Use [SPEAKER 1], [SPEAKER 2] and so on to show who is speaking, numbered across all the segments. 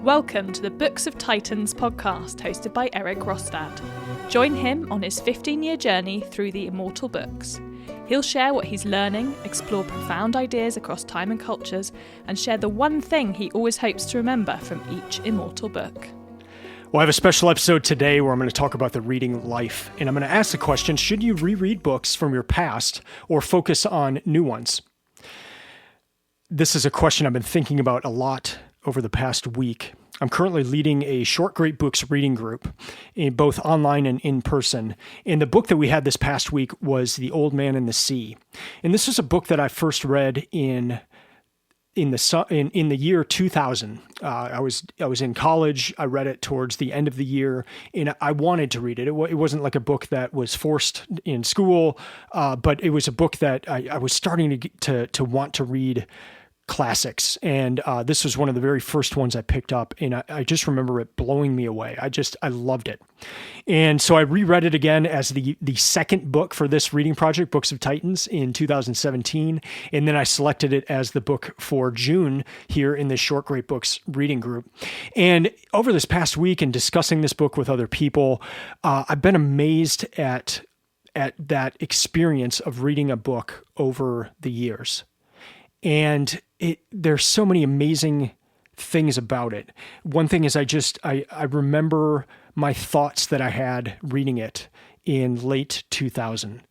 [SPEAKER 1] Welcome to the Books of Titans podcast, hosted by Eric Rostad. Join him on his 15-year journey through the immortal books. He'll share what he's learning, explore profound ideas across time and cultures, and share the one thing he always hopes to remember from each immortal book.
[SPEAKER 2] Well, I have a special episode today where I'm going to talk about the reading life, and I'm going to ask the question, should you reread books from your past or focus on new ones? This is a question I've been thinking about a lot over the past week. I'm currently leading a short great books reading group, both online and in person. And the book that we had this past week was The Old Man and the Sea. And this was a book that I first read in the year 2000. I was in college. I read it towards the end of the year, and I wanted to read it. It wasn't like a book that was forced in school, but it was a book that I was starting to want to read classics. And this was one of the very first ones I picked up, and I just remember it blowing me away. I loved it. And so I reread it again as the second book for this reading project, Books of Titans, in 2017. And then I selected it as the book for June here in the Short Great Books reading group. And over this past week and discussing this book with other people, I've been amazed at that experience of reading a book over the years. And there's so many amazing things about it. One thing is I remember my thoughts that I had reading it in late 2000.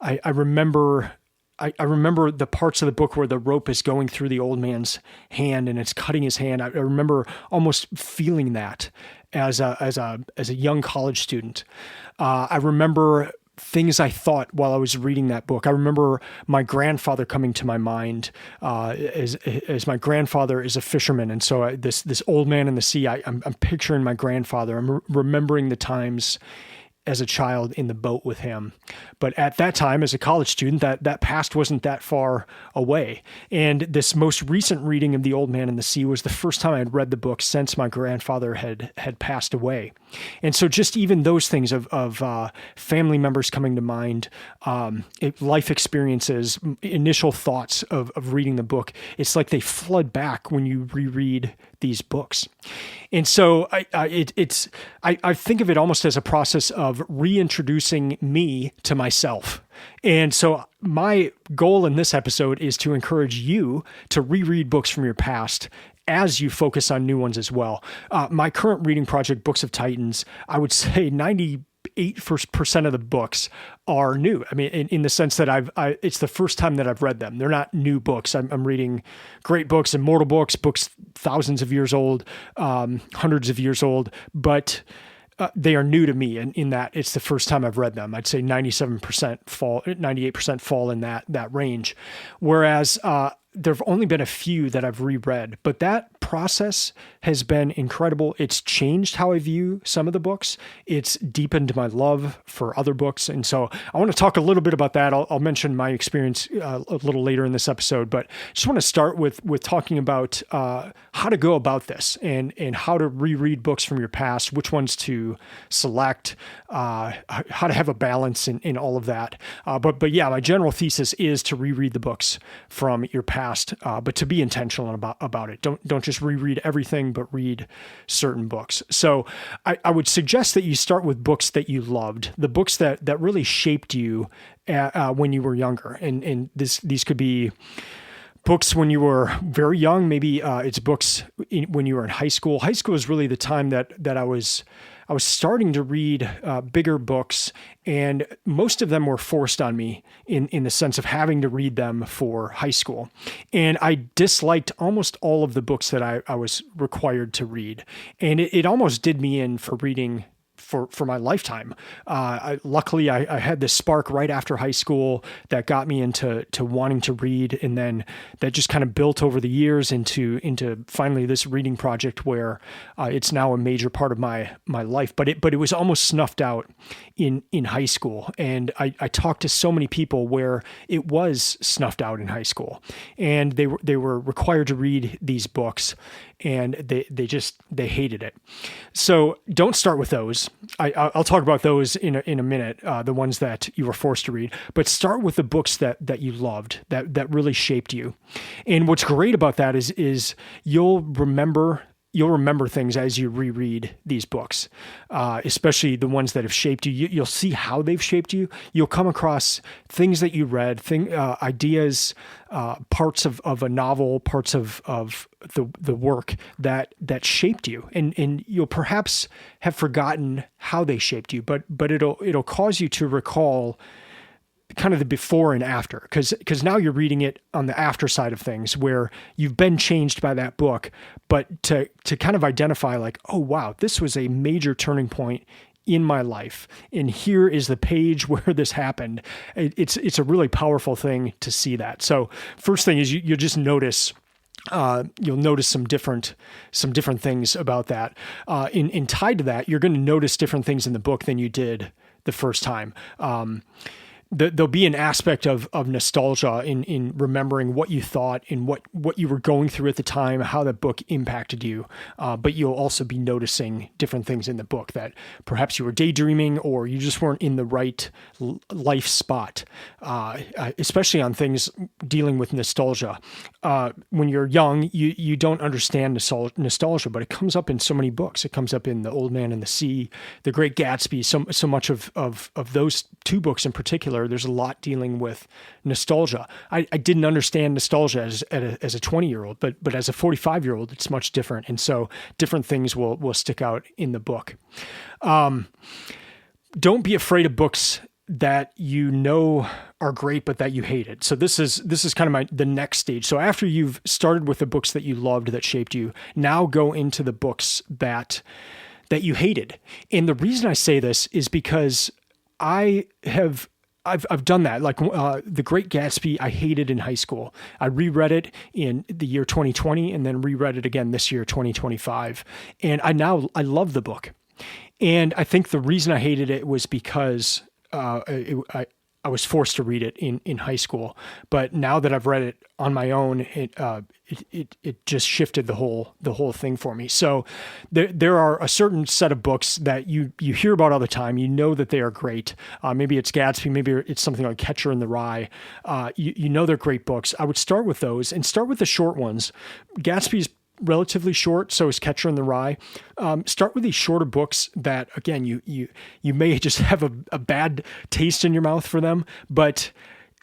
[SPEAKER 2] I remember the parts of the book where the rope is going through the old man's hand and it's cutting his hand. I remember almost feeling that as a young college student. I remember things I thought while I was reading that book. I remember my grandfather coming to my mind, as my grandfather is a fisherman. And so this old man in the sea, I'm picturing my grandfather. I'm remembering the times as a child in the boat with him. But at that time, as a college student, that past wasn't that far away. And this most recent reading of The Old Man and the Sea was the first time I had read the book since my grandfather had passed away. And so just even those things of family members coming to mind, life experiences, initial thoughts of reading the book, it's like they flood back when you reread these books. And so I think of it almost as a process of reintroducing me to myself. And so my goal in this episode is to encourage you to reread books from your past as you focus on new ones as well. My current reading project, Books of Titans, I would say 98% of the books are new. I mean, in the sense that it's the first time that I've read them. They're not new books. I'm reading great books, immortal books thousands of years old, hundreds of years old, but they are new to me in that it's the first time I've read them. I'd say 98% fall in that range. Whereas there have only been a few that I've reread, but that process has been incredible. It's changed how I view some of the books. It's deepened my love for other books. And so I want to talk a little bit about that. I'll mention my experience a little later in this episode, but just want to start with talking about how to go about this and how to reread books from your past, which ones to select, how to have a balance in all of that. But yeah, my general thesis is to reread the books from your past, but to be intentional about it. Don't just reread everything, but read certain books. So I would suggest that you start with books that you loved, the books that really shaped you when you were younger. And these could be books when you were very young. Maybe it's books when you were in high school. High school is really the time that I was starting to read bigger books, and most of them were forced on me in the sense of having to read them for high school. And I disliked almost all of the books that I was required to read. And it almost did me in for reading for my lifetime. Luckily, I had this spark right after high school that got me into wanting to read, and then that just kind of built over the years into finally this reading project where it's now a major part of my life. But it was almost snuffed out in high school, and I talked to so many people where it was snuffed out in high school, and they were required to read these books, and they hated it. So don't start with those. I'll talk about those in a minute, the ones that you were forced to read, but start with the books that you loved, that really shaped you. And what's great about that is you'll remember you'll remember things as you reread these books, especially the ones that have shaped you. You'll see how they've shaped you. You'll come across things that you read, ideas, parts of a novel, parts of the work that shaped you, and you'll perhaps have forgotten how they shaped you, but it'll cause you to recall kind of the before and after, because now you're reading it on the after side of things where you've been changed by that book, but to kind of identify like, oh wow, this was a major turning point in my life, and here is the page where this happened. It's a really powerful thing to see that. So first thing is you'll just notice. You'll notice some different things about that. In tied to that, you're going to notice different things in the book than you did the first time. There'll be an aspect of nostalgia in remembering what you thought and what you were going through at the time, how that book impacted you. But you'll also be noticing different things in the book that perhaps you were daydreaming or you just weren't in the right life spot, especially on things dealing with nostalgia. When you're young, you don't understand nostalgia, but it comes up in so many books. It comes up in The Old Man and the Sea, The Great Gatsby, so much of those two books in particular. There's a lot dealing with nostalgia. I didn't understand nostalgia as a 20-year-old, but as a 45-year-old, it's much different. And so different things will stick out in the book. Don't be afraid of books that you know are great, but that you hated. So this is kind of the next stage. So after you've started with the books that you loved, that shaped you, now go into the books that you hated. And the reason I say this is because I've done that. Like The Great Gatsby, I hated in high school. I reread it in the year 2020 and then reread it again this year, 2025. And I love the book. And I think the reason I hated it was because I was forced to read it in high school. But now that I've read it on my own, it just shifted the whole thing for me. So there are a certain set of books that you hear about all the time. You know that they are great. Maybe it's Gatsby. Maybe it's something like Catcher in the Rye. You know they're great books. I would start with those and start with the short ones. Gatsby's relatively short, so is Catcher in the Rye. Start with these shorter books that, again, you may just have a bad taste in your mouth for them, but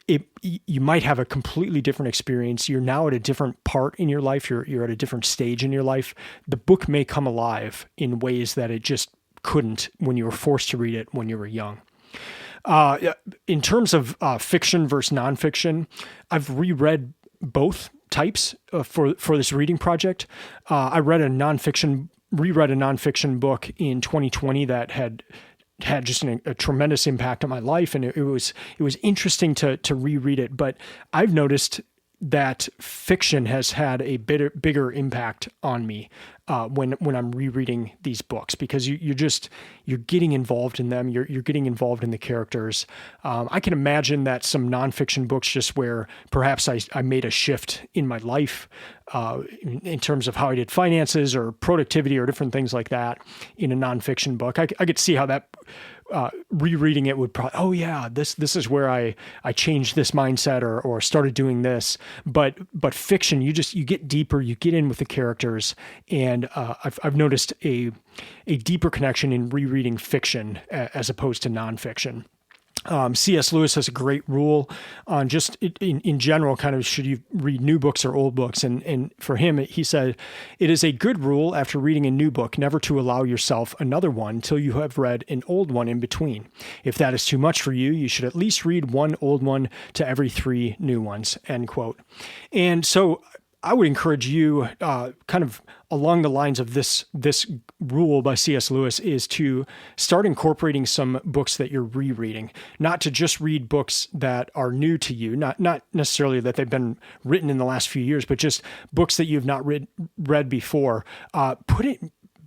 [SPEAKER 2] you might have a completely different experience. You're now at a different part in your life. You're at a different stage in your life. The book may come alive in ways that it just couldn't when you were forced to read it when you were young. In terms of fiction versus nonfiction, I've reread both types for this reading project. I reread a nonfiction book in 2020 that had just a tremendous impact on my life, and it was interesting to reread it. But I've noticed that fiction has had a bigger impact on me when I'm rereading these books, because you're getting involved in them. You're getting involved in the characters. I can imagine that some nonfiction books, just where perhaps I made a shift in my life in terms of how I did finances or productivity or different things like that in a nonfiction book. I could see how that rereading it would probably, oh yeah, this is where I changed this mindset or started doing this. But fiction, you get deeper, you get in with the characters, and I've noticed a deeper connection in rereading fiction as opposed to nonfiction. C.S. Lewis has a great rule on just in general, kind of, should you read new books or old books? And for him, he said, it is a good rule after reading a new book never to allow yourself another one until you have read an old one in between. If that is too much for you, you should at least read one old one to every 3 new ones, end quote. And so I would encourage you, kind of along the lines of this rule by C.S. Lewis, is to start incorporating some books that you're rereading, not to just read books that are new to you, not necessarily that they've been written in the last few years, but just books that you've not read before.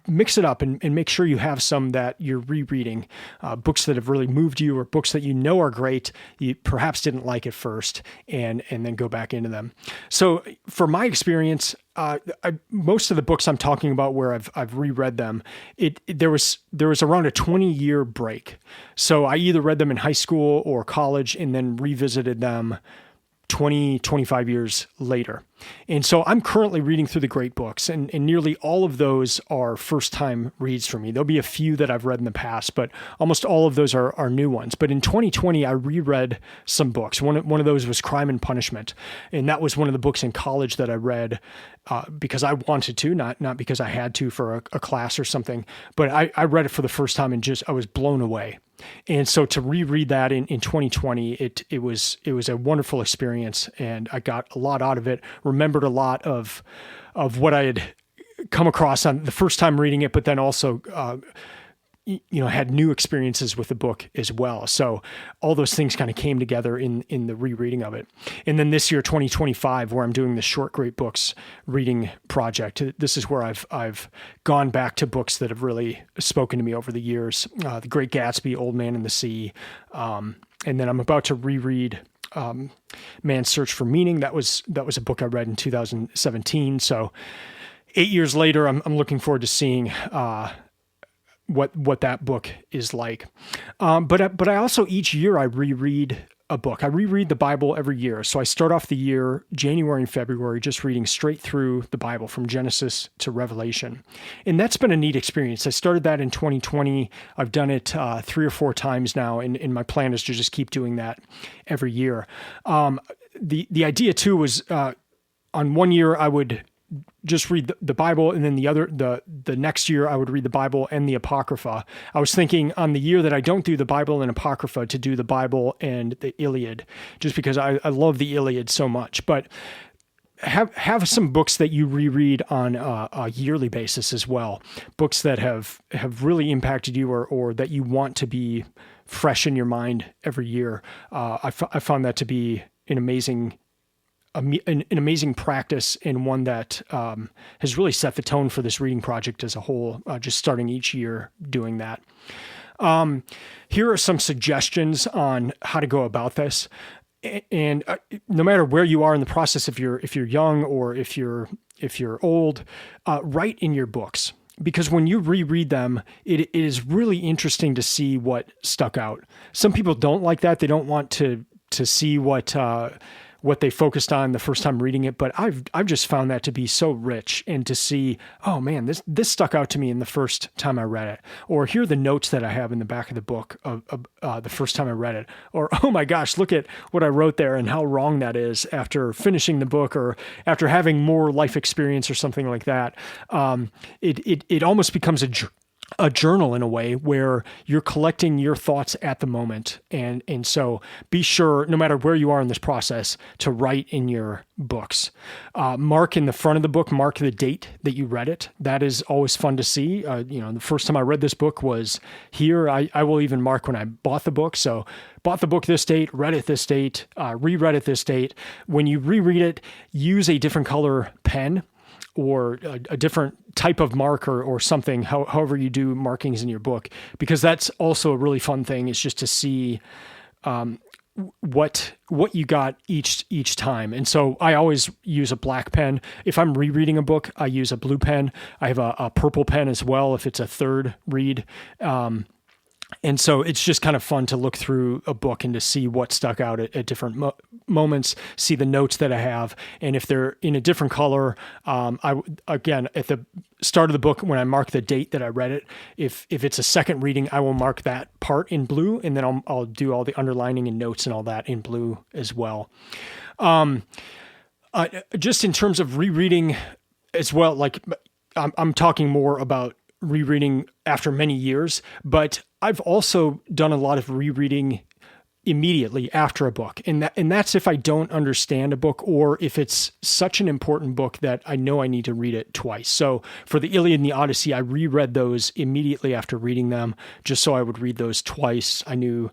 [SPEAKER 2] Mix it up and make sure you have some that you're rereading, books that have really moved you or books that you know are great, you perhaps didn't like at first, and then go back into them. So for my experience, most of the books I'm talking about where I've reread them, there was around a 20-year break. So I either read them in high school or college and then revisited them 25 years later. And so I'm currently reading through the great books, and nearly all of those are first-time reads for me. There'll be a few that I've read in the past, but almost all of those are new ones. But in 2020, I reread some books. One of those was Crime and Punishment, and that was one of the books in college that I read because I wanted to, not because I had to for a class or something. But I read it for the first time and I was blown away. And so to reread that in 2020, it was a wonderful experience, and I got a lot out of it. Remembered a lot of what I had come across on the first time reading it, but then also had new experiences with the book as well. So all those things kind of came together in the rereading of it. And then this year, 2025, where I'm doing the Short Great Books reading project, this is where I've gone back to books that have really spoken to me over the years. The Great Gatsby, Old Man and the Sea. And then I'm about to reread Man's Search for Meaning. That was a book I read in 2017. So 8 years later, I'm looking forward to seeing what that book is like. But I also, each year I reread a book. I reread the Bible every year. So I start off the year, January and February, just reading straight through the Bible from Genesis to Revelation. And that's been a neat experience. I started that in 2020. I've done it 3 or 4 times now. And my plan is to just keep doing that every year. The idea too was on one year I would just read the Bible, and then the next year I would read the Bible and the Apocrypha. I was thinking on the year that I don't do the Bible and Apocrypha to do the Bible and the Iliad, just because I love the Iliad so much. But have some books that you reread on a yearly basis as well. Books that have really impacted you or that you want to be fresh in your mind every year. I found that to be an amazing practice, and one that has really set the tone for this reading project as a whole, just starting each year doing that. Here are some suggestions on how to go about this. And no matter where you are in the process, if you're young or if you're old, write in your books. Because when you reread them, it is really interesting to see what stuck out. Some people don't like that. They don't want to see what they focused on the first time reading it, but I've just found that to be so rich, and to see, oh man, this stuck out to me in the first time I read it, or here are the notes that I have in the back of the book of the first time I read it, or oh my gosh, look at what I wrote there and how wrong that is after finishing the book or after having more life experience or something like that. It almost becomes a journal in a way where you're collecting your thoughts at the moment. And so be sure, no matter where you are in this process, to write in your books. Mark in the front of the book, mark the date that you read it. That is always fun to see. The first time I read this book was here. I will even mark when I bought the book. So bought the book this date, read it this date, reread it this date. When you reread it, use a different color pen or a different type of marker or something, however you do markings in your book, because that's also a really fun thing, is just to see what you got each time. And so I always use a black pen. If I'm rereading a book, I use a blue pen. I have a purple pen as well if it's a third read. And so it's just kind of fun to look through a book and to see what stuck out at different moments, see the notes that I have. And if they're in a different color, again, at the start of the book, when I mark the date that I read it, if it's a second reading, I will mark that part in blue, and then I'll do all the underlining and notes and all that in blue as well. Just in terms of rereading as well, like I'm talking more about rereading after many years, but I've also done a lot of rereading immediately after a book. And that's if I don't understand a book, or if it's such an important book that I know I need to read it twice. So for the Iliad and the Odyssey, I reread those immediately after reading them, just so I would read those twice. I knew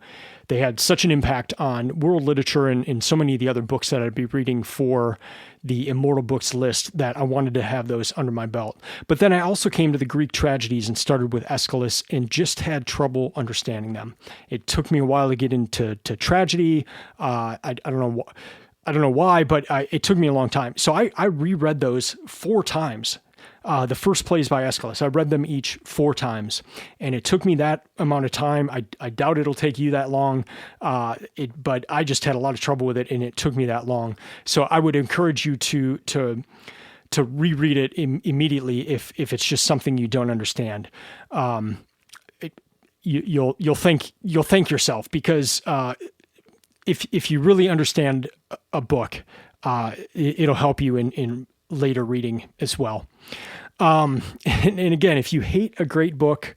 [SPEAKER 2] they had such an impact on world literature and so many of the other books that I'd be reading for the Immortal Books list that I wanted to have those under my belt. But then I also came to the Greek tragedies and started with Aeschylus and just had trouble understanding them. It took me a while to get into tragedy. I don't know why, but it took me a long time. So I reread those 4 times The first plays by Aeschylus, I read them each 4 times, and it took me that amount of time. I doubt it'll take you that long, but I just had a lot of trouble with it, and it took me that long. So I would encourage you to reread it immediately if it's just something you don't understand. You'll thank yourself, because if you really understand a book, it'll help you in later reading as well. And again, if you hate a great book,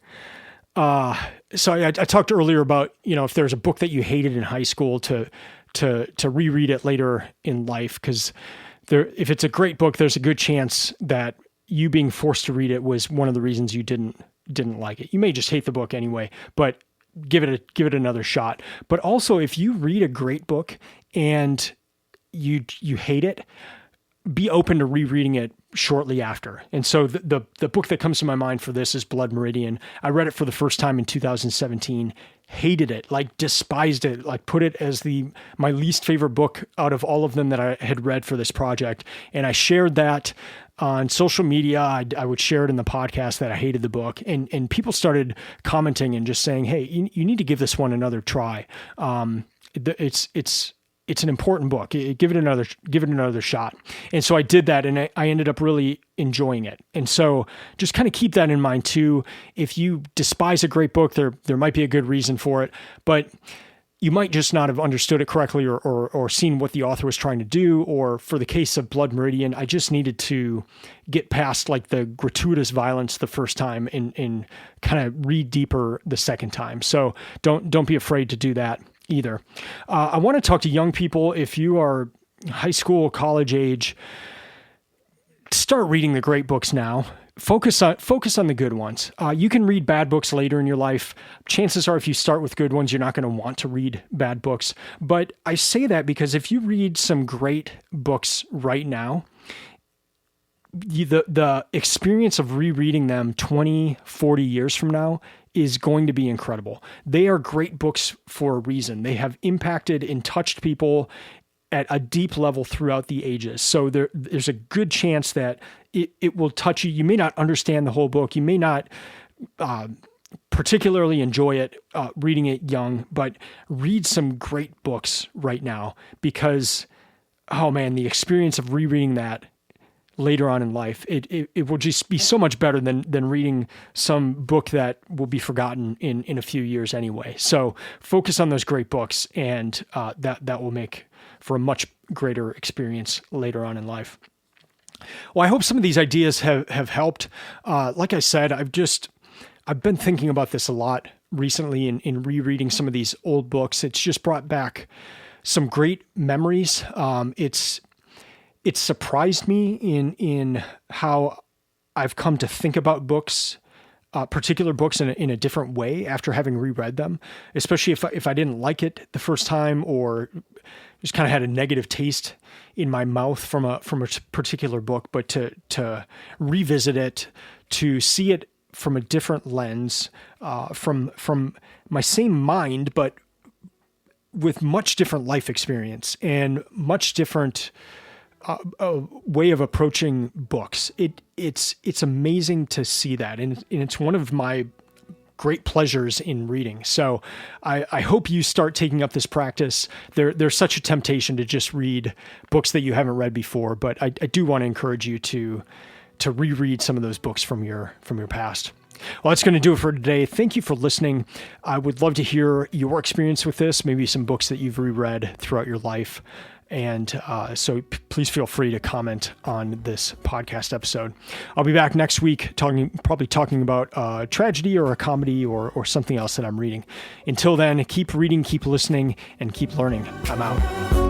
[SPEAKER 2] so I talked earlier about, if there's a book that you hated in high school, to reread it later in life, because if it's a great book, there's a good chance that you being forced to read it was one of the reasons you didn't like it. You may just hate the book anyway, but give it another shot. But also, if you read a great book and you hate it, be open to rereading it shortly after. And so the book that comes to my mind for this is Blood Meridian. I read it for the first time in 2017, hated it, despised it, put it as my least favorite book out of all of them that I had read for this project. And I shared that on social media. I would share it in the podcast that I hated the book, and people started commenting and just saying, hey, you need to give this one another try. It's an important book. Give it another shot. And so I did that, and I ended up really enjoying it. And so just kind of keep that in mind too. If you despise a great book, there might be a good reason for it, but you might just not have understood it correctly or seen what the author was trying to do. Or for the case of Blood Meridian, I just needed to get past the gratuitous violence the first time and kind of read deeper the second time. So don't be afraid to do that either. I want to talk to young people. If you are high school, college age, start reading the great books now. Focus on the good ones. You can read bad books later in your life. Chances are, if you start with good ones, you're not going to want to read bad books. But I say that because if you read some great books right now, the experience of rereading them 20, 40 years from now is going to be incredible. They are great books for a reason. They have impacted and touched people at a deep level throughout the ages. So there's a good chance that it will touch you. You may not understand the whole book. You may not particularly enjoy it reading it young, but read some great books right now, because, oh man, the experience of rereading that later on in life, it will just be so much better than reading some book that will be forgotten in a few years anyway. So focus on those great books, and that will make for a much greater experience later on in life. Well, I hope some of these ideas have helped. Like I said, I've been thinking about this a lot recently in rereading some of these old books. It's just brought back some great memories. It's surprised me in how I've come to think about books, particular books in a different way after having reread them, especially if I didn't like it the first time, or just kind of had a negative taste in my mouth from a particular book. But to revisit it, to see it from a different lens, from my same mind, but with much different life experience and much different a way of approaching books. It's amazing to see that. And it's one of my great pleasures in reading. So I hope you start taking up this practice. There's such a temptation to just read books that you haven't read before, but I do want to encourage you to reread some of those books from your past. Well, that's going to do it for today. Thank you for listening. I would love to hear your experience with this, maybe some books that you've reread throughout your life. And so please feel free to comment on this podcast episode. I'll be back next week probably talking about a tragedy or a comedy or something else that I'm reading. Until then, keep reading, keep listening, and keep learning. I'm out.